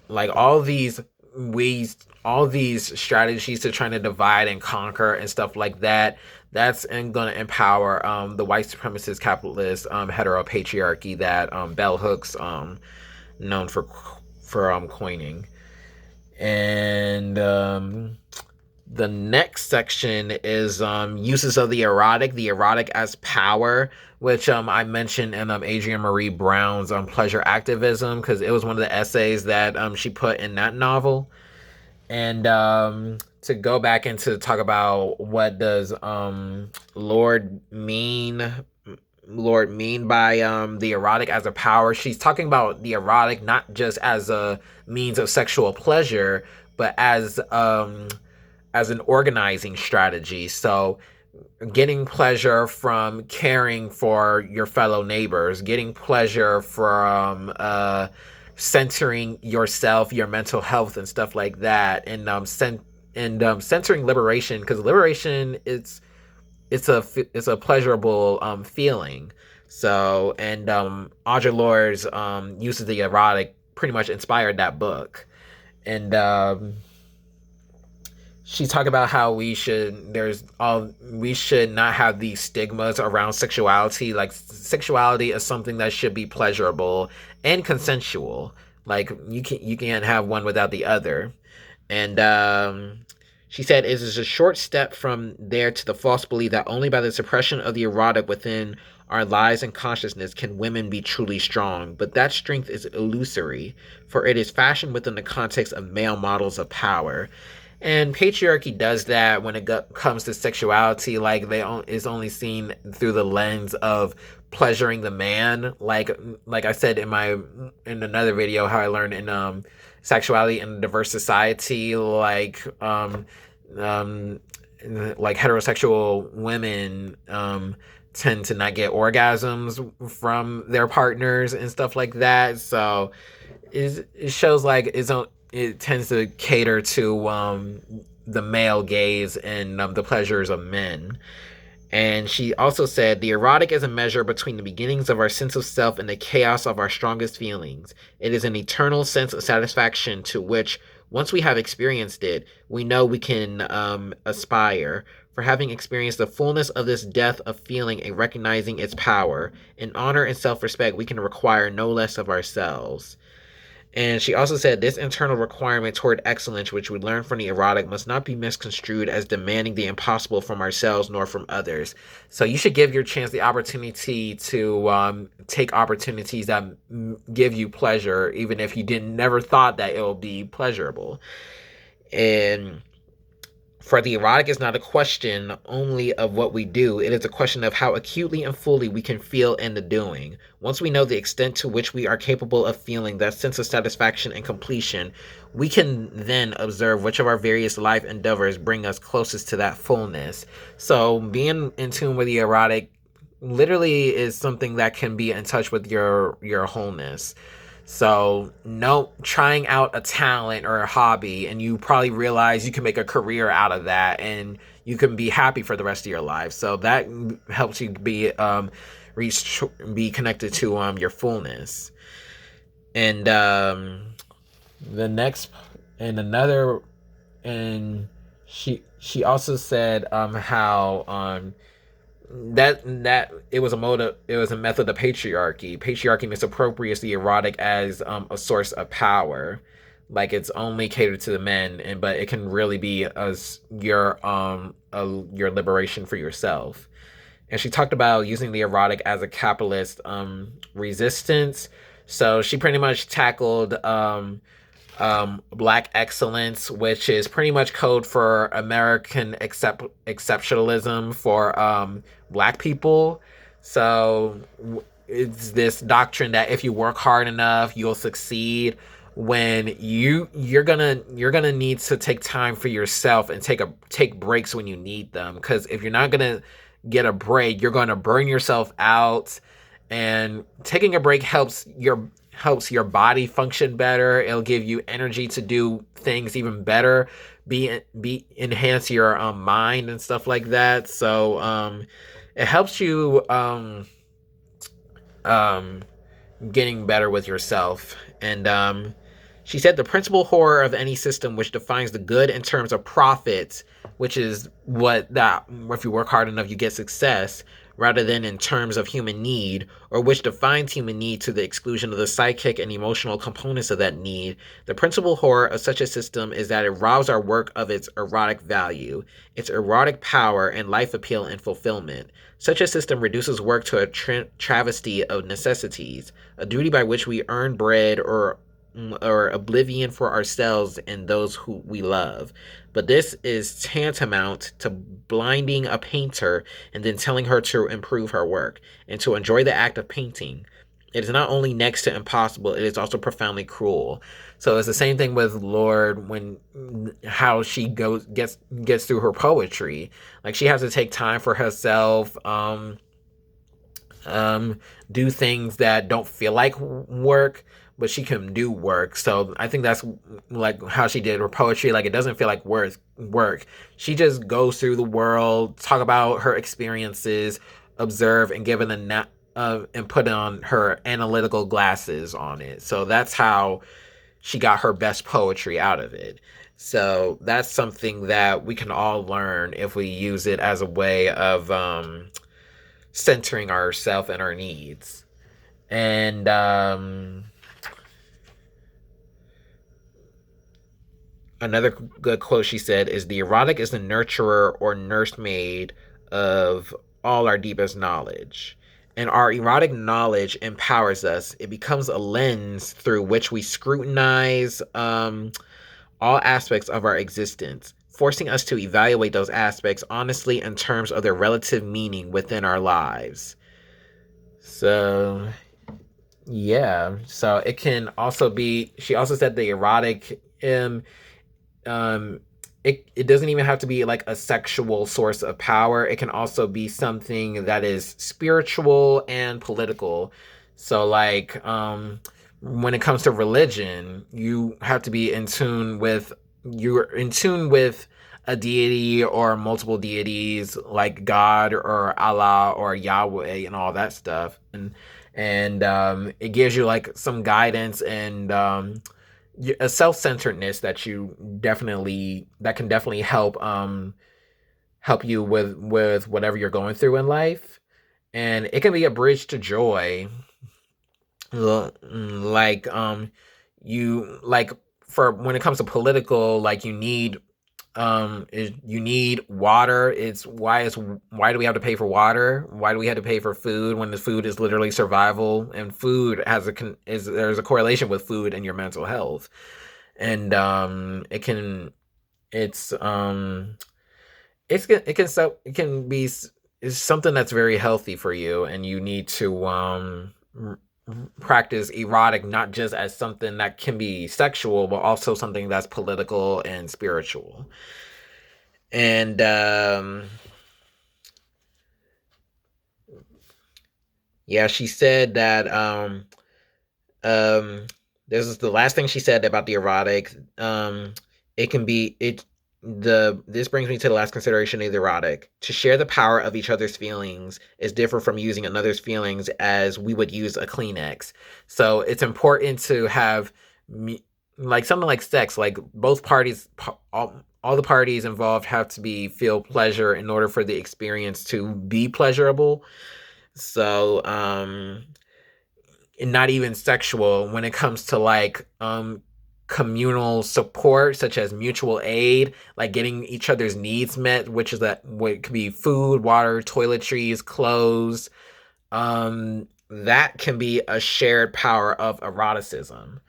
like ways all these strategies to trying to divide and conquer and stuff like that, that's going to empower the white supremacist capitalist heteropatriarchy that bell hooks known for coining. And the next section is uses of the erotic as power, which I mentioned in Adrienne Marie Brown's pleasure activism, because it was one of the essays that she put in that novel. And to go back and to talk about what does Lorde mean by the erotic as a power. She's talking about the erotic not just as a means of sexual pleasure, but as an organizing strategy. So getting pleasure from caring for your fellow neighbors, getting pleasure from centering yourself, your mental health, and stuff like that, and centering liberation, because liberation it's a pleasurable feeling. So, and Audre Lorde's use of the erotic pretty much inspired that book. And she talked about how we should not have these stigmas around sexuality. Like, sexuality is something that should be pleasurable and consensual. Like, you can't have one without the other. And she said it is a short step from there to the false belief that only by the suppression of the erotic within our lives and consciousness can women be truly strong. But that strength is illusory, for it is fashioned within the context of male models of power. And patriarchy does that when it comes to sexuality. Like, is only seen through the lens of pleasuring the man. Like I said in another video, how I learned in sexuality in a diverse society, like heterosexual women tend to not get orgasms from their partners and stuff like that. So it shows like it tends to cater to the male gaze and the pleasures of men. And she also said, the erotic is a measure between the beginnings of our sense of self and the chaos of our strongest feelings. It is an eternal sense of satisfaction to which, once we have experienced it, we know we can aspire. For having experienced the fullness of this depth of feeling and recognizing its power, in honor and self-respect, we can require no less of ourselves. And she also said this internal requirement toward excellence, which we learn from the erotic, must not be misconstrued as demanding the impossible from ourselves nor from others. So you should give your chance the opportunity to take opportunities that give you pleasure, even if you never thought that it will be pleasurable. And for the erotic is not a question only of what we do, it is a question of how acutely and fully we can feel in the doing. Once we know the extent to which we are capable of feeling that sense of satisfaction and completion, we can then observe which of our various life endeavors bring us closest to that fullness. So being in tune with the erotic literally is something that can be in touch with your wholeness. So trying out a talent or a hobby, and you probably realize you can make a career out of that, and you can be happy for the rest of your life. So that helps you be connected to your fullness. And the next and she also said how that it was a method of patriarchy misappropriates the erotic as a source of power. Like, it's only catered to the men, but it can really be your liberation for yourself. And she talked about using the erotic as a capitalist resistance. So she pretty much tackled Black excellence, which is pretty much code for American exceptionalism for Black people. So it's this doctrine that if you work hard enough, you'll succeed. When you're gonna need to take time for yourself and take breaks when you need them, because if you're not gonna get a break, you're gonna burn yourself out. And taking a break helps helps your body function better. It'll give you energy to do things even better. Be enhance your mind and stuff like that. So it helps you um getting better with yourself. And she said the principal horror of any system which defines the good in terms of profit, which is what that if you work hard enough you get success, rather than in terms of human need, or which defines human need to the exclusion of the psychic and emotional components of that need. The principal horror of such a system is that it robs our work of its erotic value, its erotic power and life appeal and fulfillment. Such a system reduces work to a travesty of necessities, a duty by which we earn bread or oblivion for ourselves and those who we love. But this is tantamount to blinding a painter and then telling her to improve her work and to enjoy the act of painting. It is not only next to impossible, it is also profoundly cruel. So it's the same thing with Lorde when how she gets through her poetry. Like she has to take time for herself, do things that don't feel like work, but she can do work. So I think that's like how she did her poetry. Like it doesn't feel like work. She just goes through the world, talk about her experiences, observe, and give it and put on her analytical glasses on it. So that's how she got her best poetry out of it. So that's something that we can all learn if we use it as a way of centering ourselves and our needs. And another good quote she said is, the erotic is the nurturer or nursemaid of all our deepest knowledge. And our erotic knowledge empowers us. It becomes a lens through which we scrutinize all aspects of our existence, forcing us to evaluate those aspects honestly in terms of their relative meaning within our lives. So, yeah. So it can also be, she also said the erotic, it doesn't even have to be like a sexual source of power. It can also be something that is spiritual and political. So like when it comes to religion, you have to be in tune with you're in tune with a deity or multiple deities like God or Allah or Yahweh and all that stuff. And it gives you like some guidance and a self-centeredness that can definitely help you with whatever you're going through in life. And it can be a bridge to joy. Like you like for when it comes to political, like you need water. Why do we have to pay for water? Why do we have to pay for food when the food is literally survival? And food there's a correlation with food and your mental health. And it can be is something that's very healthy for you, and you need to practice erotic not just as something that can be sexual, but also something that's political and spiritual. And yeah, she said that this is the last thing she said about the erotic. It can be it this brings me to the last consideration of the erotic. To share the power of each other's feelings is different from using another's feelings as we would use a Kleenex. So it's important to have like something like sex, like both parties, all the parties involved have to feel pleasure in order for the experience to be pleasurable. So and not even sexual when it comes to like communal support such as mutual aid, like getting each other's needs met, which is that what could be food, water, toiletries, clothes. That can be a shared power of eroticism.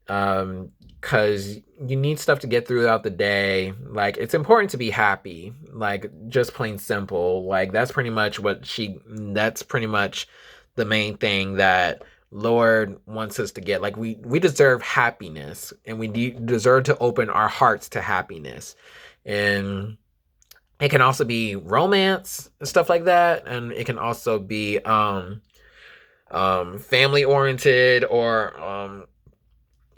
Because you need stuff to get throughout the day. Like it's important to be happy, like just plain simple. Like that's pretty much the main thing that Lorde wants us to get. Like we deserve happiness, and we deserve to open our hearts to happiness. And it can also be romance and stuff like that, and it can also be family oriented, or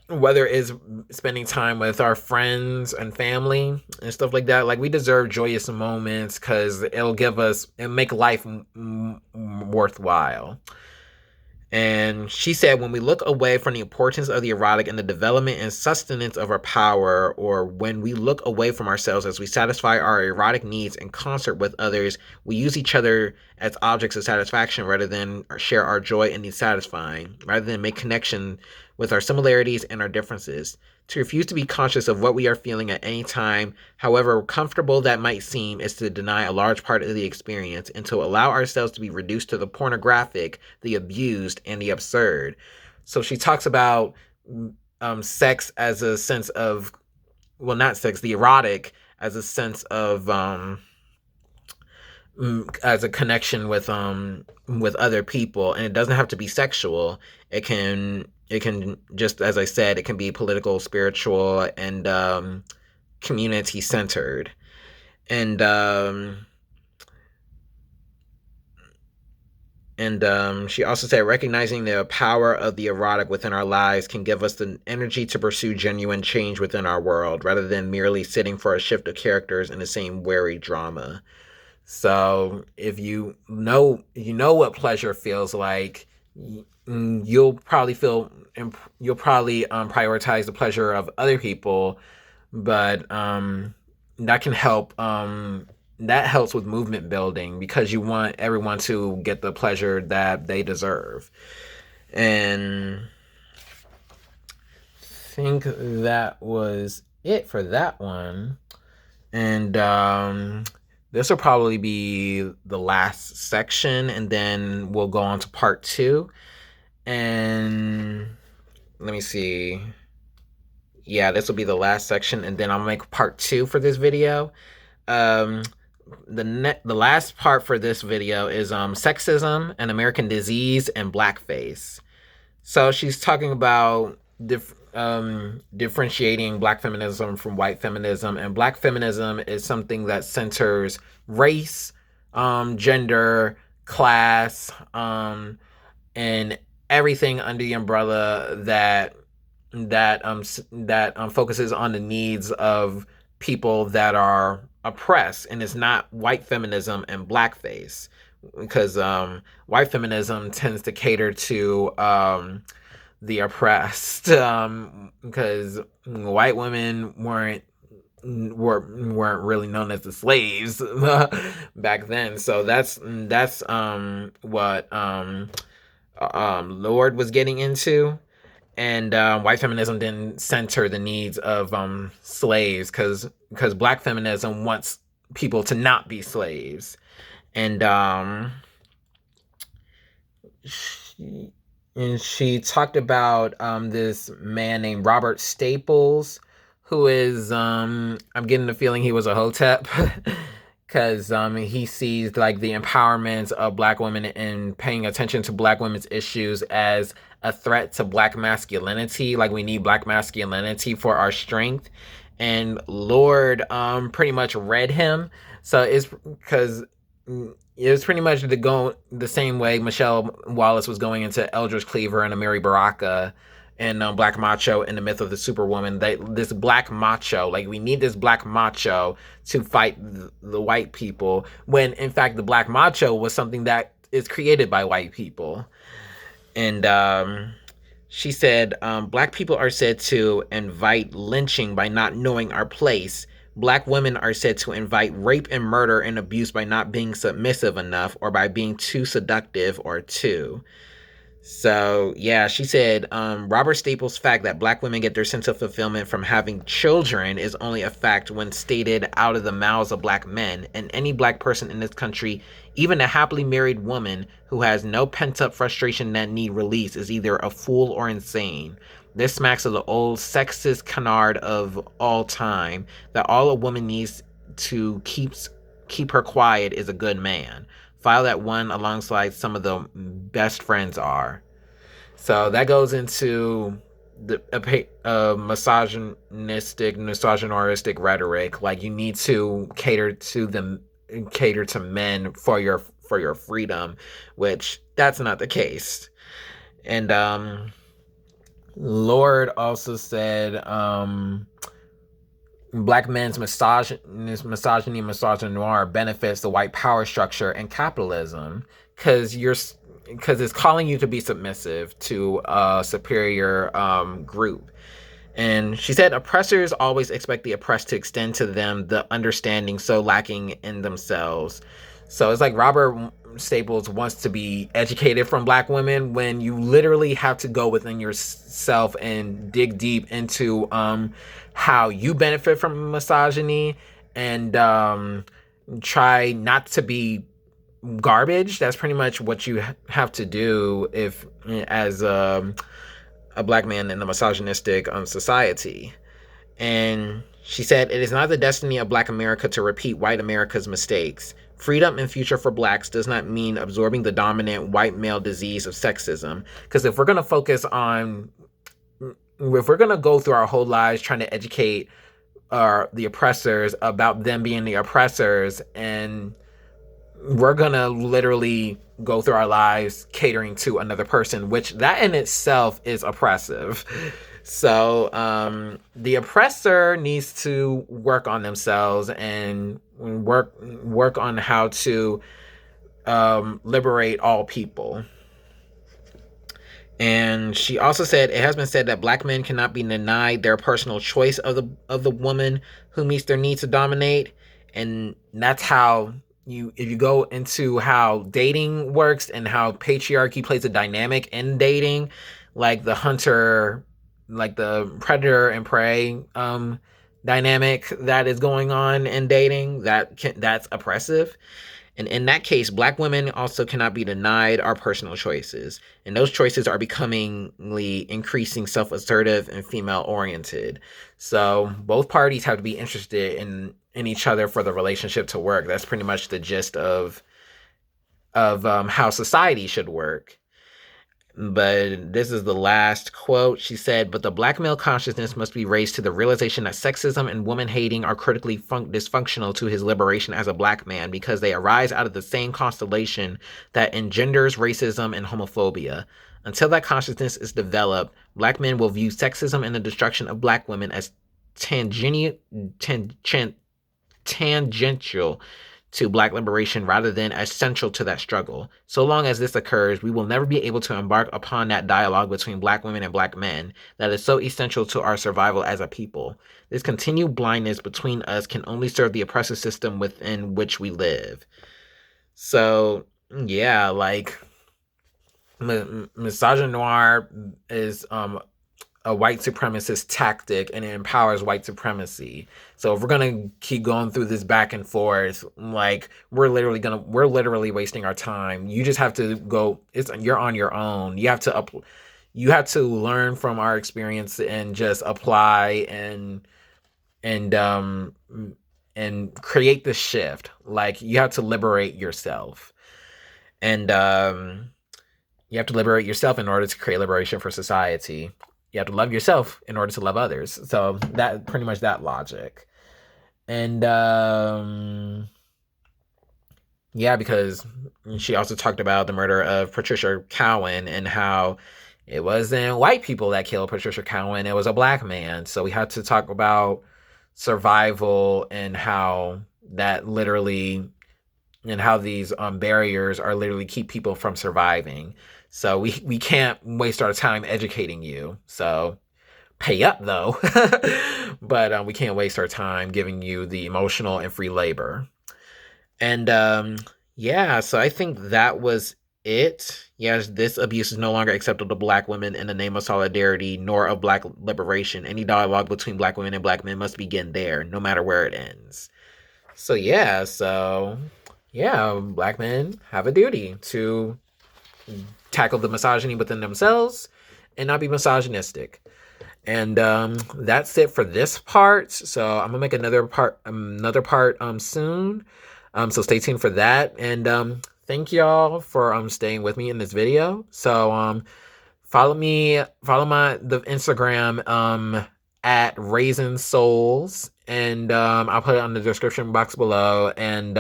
whether it's spending time with our friends and family and stuff like that. Like, we deserve joyous moments because it'll make life worthwhile. And she said, when we look away from the importance of the erotic and the development and sustenance of our power, or when we look away from ourselves as we satisfy our erotic needs in concert with others, we use each other as objects of satisfaction rather than share our joy in the satisfying, rather than make connection with our similarities and our differences. To refuse to be conscious of what we are feeling at any time, however comfortable that might seem, is to deny a large part of the experience and to allow ourselves to be reduced to the pornographic, the abused, and the absurd. So she talks about sex as a sense of, well, not sex, the erotic as a sense of as a connection with other people, and it doesn't have to be sexual. It can just, as I said, it can be political, spiritual, and community centered. And she also said, recognizing the power of the erotic within our lives can give us the energy to pursue genuine change within our world, rather than merely sitting for a shift of characters in the same weary drama. So if you know what pleasure feels like, you'll probably prioritize the pleasure of other people, but that can help. That helps with movement building because you want everyone to get the pleasure that they deserve. And I think that was it for that one. And this will probably be the last section, and then we'll go on to part 2. And let me see. Yeah, this will be the last section, and then I'll make part 2 for this video. The last part for this video is sexism, an American disease, and blackface. So she's talking about differentiating black feminism from white feminism, and black feminism is something that centers race, gender, class, and everything under the umbrella that focuses on the needs of people that are oppressed, and it's not white feminism and blackface, because white feminism tends to cater to the oppressed, because white women weren't really known as the slaves back then. So that's what Lorde was getting into. And white feminism didn't center the needs of slaves, because black feminism wants people to not be slaves. And she talked about this man named Robert Staples, who is I'm getting the feeling he was a hotep, because he sees like the empowerment of black women and paying attention to black women's issues as a threat to black masculinity. Like, we need black masculinity for our strength. And Lorde pretty much read him. So it's because it was pretty much the same way Michelle Wallace was going into Eldridge Cleaver and Amiri Baraka and Black Macho and the Myth of the Superwoman. This black macho, like, we need this black macho to fight the white people, when in fact the black macho was something that is created by white people. And she said, black people are said to invite lynching by not knowing our place. Black women are said to invite rape and murder and abuse by not being submissive enough, or by being too seductive or too. So, yeah, she said, Robert Staples' fact that black women get their sense of fulfillment from having children is only a fact when stated out of the mouths of black men, and any black person in this country, even a happily married woman who has no pent-up frustration that need release, is either a fool or insane. This smacks of the old sexist canard of all time, that all a woman needs to keep her quiet is a good man. File that one alongside some of the best friends are. So that goes into the misogynistic rhetoric. Like, you need to cater to men for your freedom, which that's not the case. And Lorde also said black men's misogyny, misogynoir benefits the white power structure and capitalism because it's calling you to be submissive to a superior group. And she said oppressors always expect the oppressed to extend to them the understanding so lacking in themselves. So it's like Robert Staples wants to be educated from black women when you literally have to go within yourself and dig deep into how you benefit from misogyny and try not to be garbage. That's pretty much what you have to do if as a black man in a misogynistic society. And she said, it is not the destiny of black America to repeat white America's mistakes. Freedom and future for blacks does not mean absorbing the dominant white male disease of sexism. Because if we're going to go through our whole lives trying to educate the oppressors about them being the oppressors, and we're gonna literally go through our lives catering to another person, which that in itself is oppressive. So the oppressor needs to work on themselves and work on how to liberate all people. And she also said, it has been said that black men cannot be denied their personal choice of the woman who meets their needs to dominate. And that's how if you go into how dating works and how patriarchy plays a dynamic in dating, like the predator and prey dynamic that is going on in dating, that's oppressive. And in that case, black women also cannot be denied our personal choices. And those choices are becomingly increasing self-assertive and female-oriented. So both parties have to be interested in each other for the relationship to work. That's pretty much the gist of how society should work. But this is the last quote. She said, but the black male consciousness must be raised to the realization that sexism and woman hating are critically dysfunctional to his liberation as a black man because they arise out of the same constellation that engenders racism and homophobia. Until that consciousness is developed, black men will view sexism and the destruction of black women as tangential to black liberation rather than essential to that struggle. So long as this occurs, we will never be able to embark upon that dialogue between black women and black men that is so essential to our survival as a people. This continued blindness between us can only serve the oppressive system within which we live. So, yeah, like, misogynoir is a white supremacist tactic, and it empowers white supremacy. So if we're gonna keep going through this back and forth, like we're literally wasting our time. You just have to go. You're on your own. You have to learn from our experience and just apply and create the shift. Like you have to liberate yourself, and you have to liberate yourself in order to create liberation for society. You have to love yourself in order to love others. So that pretty much that logic. And yeah, because she also talked about the murder of Patricia Cowan and how it wasn't white people that killed Patricia Cowan, it was a black man. So we had to talk about survival and how that literally and how these barriers are literally keep people from surviving. So we can't waste our time educating you. So pay up though, but we can't waste our time giving you the emotional and free labor. And yeah, so I think that was it. Yes, this abuse is no longer acceptable to black women in the name of solidarity nor of black liberation. Any dialogue between black women and black men must begin there, no matter where it ends. So yeah, black men have a duty to tackle the misogyny within themselves and not be misogynistic. And that's it for this part. So I'm gonna make another part soon. So stay tuned for that. And thank y'all for staying with me in this video. So follow the Instagram at Raisin Souls, and I'll put it on the description box below. And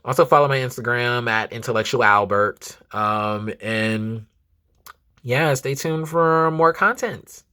also follow my Instagram at Intellectual Albert. And Yeah, stay tuned for more content.